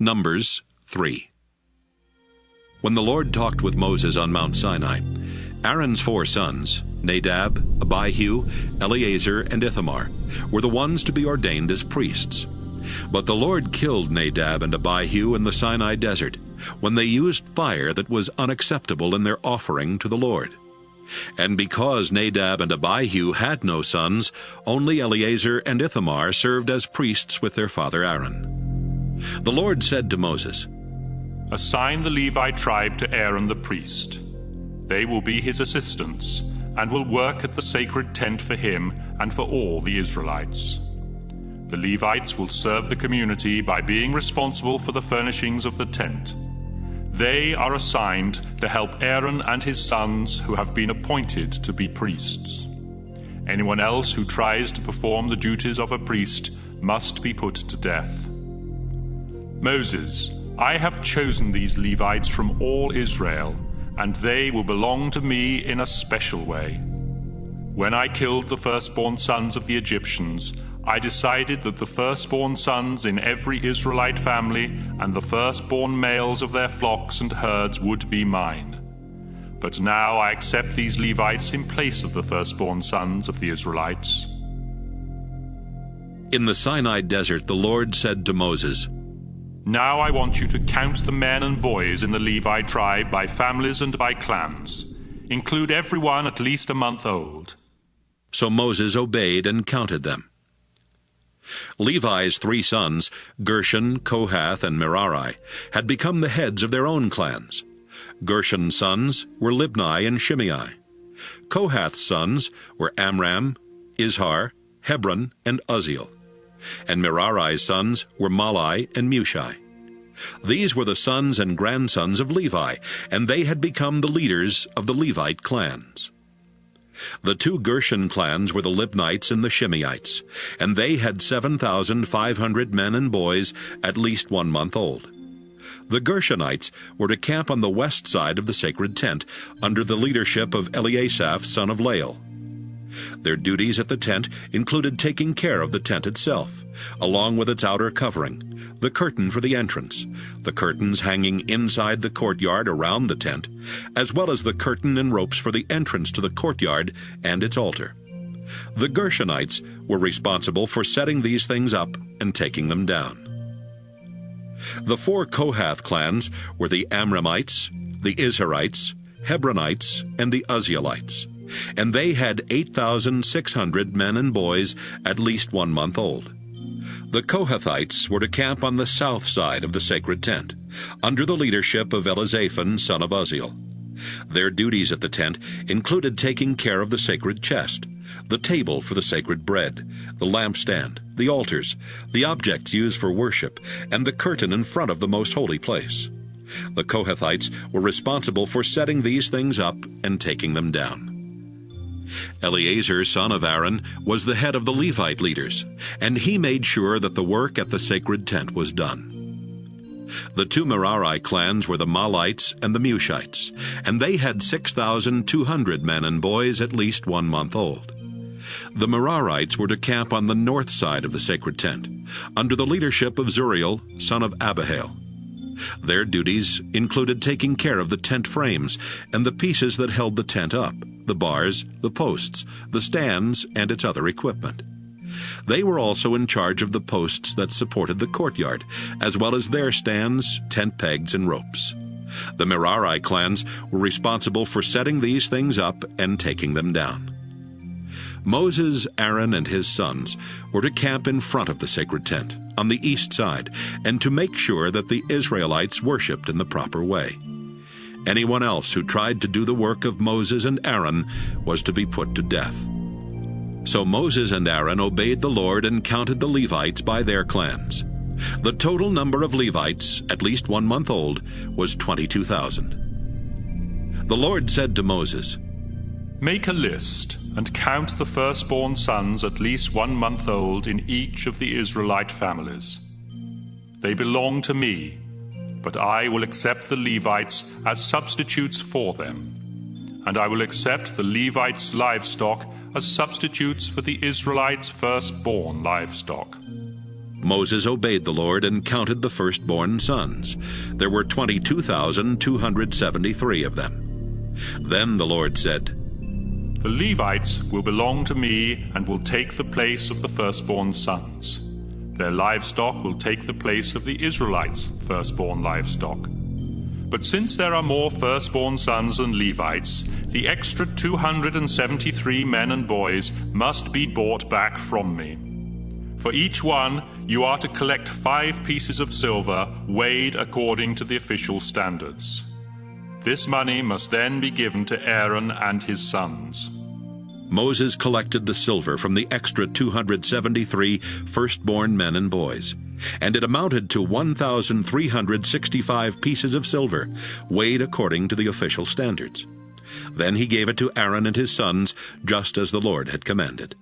Numbers 3. When the Lord talked with Moses on Mount Sinai, Aaron's 4 sons, Nadab, Abihu, Eleazar, and Ithamar, were the ones to be ordained as priests. But the Lord killed Nadab and Abihu in the Sinai desert, when they used fire that was unacceptable in their offering to the Lord. And because Nadab and Abihu had no sons, only Eleazar and Ithamar served as priests with their father Aaron. The Lord said to Moses, "Assign the Levi tribe to Aaron the priest. They will be his assistants, and will work at the sacred tent for him and for all the Israelites. The Levites will serve the community by being responsible for the furnishings of the tent. They are assigned to help Aaron and his sons who have been appointed to be priests. Anyone else who tries to perform the duties of a priest must be put to death. Moses, I have chosen these Levites from all Israel, and they will belong to me in a special way. When I killed the firstborn sons of the Egyptians, I decided that the firstborn sons in every Israelite family and the firstborn males of their flocks and herds would be mine. But now I accept these Levites in place of the firstborn sons of the Israelites." In the Sinai desert the Lord said to Moses, "Now I want you to count the men and boys in the Levi tribe by families and by clans. Include everyone at least a month old." So Moses obeyed and counted them. Levi's 3 sons, Gershon, Kohath, and Merari, had become the heads of their own clans. Gershon's sons were Libni and Shimei. Kohath's sons were Amram, Izhar, Hebron, and Uzziel. And Merari's sons were Mahli and Mushi. These were the sons and grandsons of Levi, and they had become the leaders of the Levite clans. The 2 Gershon clans were the Libnites and the Shimeites, and they had 7,500 men and boys at least 1 month old. The Gershonites were to camp on the west side of the sacred tent, under the leadership of Eliasaph, son of Lael. Their duties at the tent included taking care of the tent itself, along with its outer covering, the curtain for the entrance, the curtains hanging inside the courtyard around the tent, as well as the curtain and ropes for the entrance to the courtyard and its altar. The Gershonites were responsible for setting these things up and taking them down. The 4 Kohath clans were the Amramites, the Izharites, Hebronites, and the Uzzielites, and they had 8,600 men and boys at least 1 month old. The Kohathites were to camp on the south side of the sacred tent, under the leadership of Elizaphan, son of Uzziel. Their duties at the tent included taking care of the sacred chest, the table for the sacred bread, the lampstand, the altars, the objects used for worship, and the curtain in front of the most holy place. The Kohathites were responsible for setting these things up and taking them down. Eleazar, son of Aaron, was the head of the Levite leaders, and he made sure that the work at the sacred tent was done. The 2 Merari clans were the Mahlites and the Mushites, and they had 6,200 men and boys at least 1 month old. The Merarites were to camp on the north side of the sacred tent, under the leadership of Zuriel, son of Abihail. Their duties included taking care of the tent frames and the pieces that held the tent up, the bars, the posts, the stands, and its other equipment. They were also in charge of the posts that supported the courtyard, as well as their stands, tent pegs, and ropes. The Merari clans were responsible for setting these things up and taking them down. Moses, Aaron, and his sons were to camp in front of the sacred tent, on the east side, and to make sure that the Israelites worshipped in the proper way. Anyone else who tried to do the work of Moses and Aaron was to be put to death. So Moses and Aaron obeyed the Lord and counted the Levites by their clans. The total number of Levites, at least 1 month old, was 22,000. The Lord said to Moses, "Make a list and count the firstborn sons at least 1 month old in each of the Israelite families. They belong to me, but I will accept the Levites as substitutes for them, and I will accept the Levites' livestock as substitutes for the Israelites' firstborn livestock. Moses obeyed the Lord and counted the firstborn sons. There were 22,273 of them. Then the Lord said, The Levites will belong to me and will take the place of the firstborn sons. Their livestock will take the place of the Israelites' firstborn livestock. But since there are more firstborn sons than Levites, the extra 273 men and boys must be bought back from me. For each one, you are to collect 5 pieces of silver, weighed according to the official standards. This money must then be given to Aaron and his sons. Moses collected the silver from the extra 273 firstborn men and boys, and it amounted to 1,365 pieces of silver, weighed according to the official standards. Then he gave it to Aaron and his sons, just as the Lord had commanded.